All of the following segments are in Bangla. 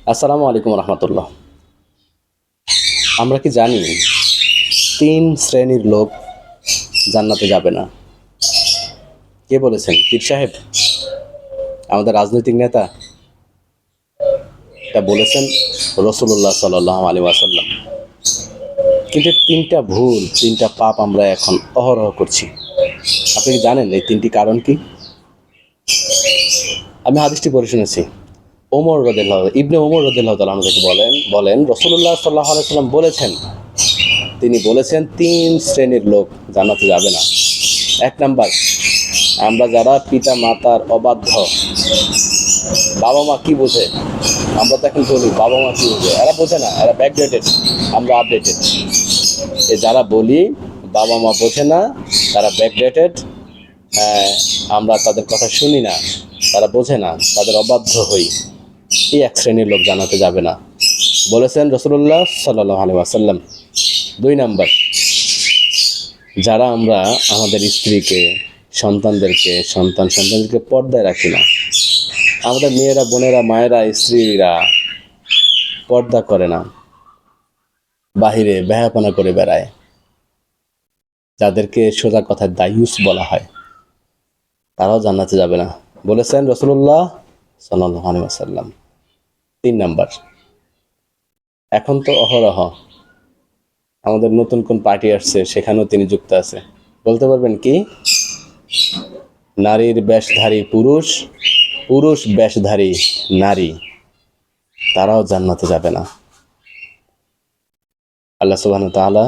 আসসালামু আলাইকুম রহমতুল্লাহ। আমরা কি জানি 3 শ্রেণীর লোক জান্নাতে যাবে না? কে বলেছেন? পীর সাহেব, আমাদের রাজনৈতিক নেতা? এটা বলেছেন রাসূলুল্লাহ সাল্লাল্লাহু আলাইহি ওয়াসাল্লাম। কিন্তু 3টা ভুল, 3টা পাপ আমরা এখন অহরহ করছি। আপনি কি জানেন এই 3টি কারণ কি? আমি হাদিসটি পড়ে শুনেছি। ইবনে ওমর রাদিয়াল্লাহু তাআলা আমাদেরকে বলেন রাসূলুল্লাহ সাল্লাল্লাহু আলাইহি ওয়াসাল্লাম বলেছেন, তিনি বলেছেন 3 শ্রেণীর লোক জান্নাতে যাবে না। 1 নাম্বার, আমরা যারা পিতা মাতার অবাধ্য। বাবা মা কি বোঝে? আমরা তো এখন বলি বাবা মা কি বোঝে, এরা বোঝে না, এরা ব্যাকডেটেড, আমরা আপডেটেড। যারা বলি বাবা মা বোঝে না, তারা ব্যাকডেটেড, আমরা তাদের কথা শুনি না, তারা বোঝে না, তাদের অবাধ্য হই। এই 1 শ্রেণীর লোক জান্নাতে যাবে না বলেছেন রাসূলুল্লাহ সাল্লাল্লাহু আলাইহি ওয়াসাল্লাম। 2 নাম্বার, যারা আমরা আমাদের স্ত্রীকে, সন্তানদেরকে পর্দায় রাখি না। আমাদের মেয়েরা, বোনেরা, মায়েরা, স্ত্রীরা পর্দা করে না, বাহিরে বেহায়াপনা করে বেড়ায়, যাদেরকে সোজা কথায় দায়ুস বলা হয়, তারাও জান্নাতে যাবে না বলেছেন রাসূলুল্লাহ সাল্লাল্লাহু আলাইহি ওয়াসাল্লাম। 3 নাম্বার, এখন তো অহরহ আমাদের নতুন কোন পার্টি আসছে, সেখানেও তিনি যুক্ত আছে। বলতে পারবেন কি? নারীর বেশধারী পুরুষ, পুরুষ বেশধারী নারী, তারাও জান্নাতে যাবে না। আল্লাহ সুবহানাহু ওয়া তাআলা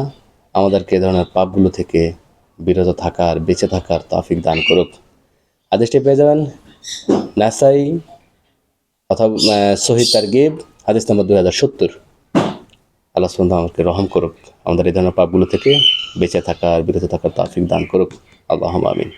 আমাদেরকে এ ধরনের পাপগুলো থেকে বিরত থাকার, বেঁচে থাকার তৌফিক দান করুক। হাদিসটি পেয়ে যাবেন নাসাই অথবা সহিহ তারগিব, হাদিস নম্বর 2070। আল্লাহ সুবহানাহু ওয়া তাআলা আমাদেরকে রহম করুক, আমাদের এই ধরনের পাপগুলো থেকে বেঁচে থাকার, বিরত থাকার তৌফিক দান করুক। আল্লাহুম্মা আমিন।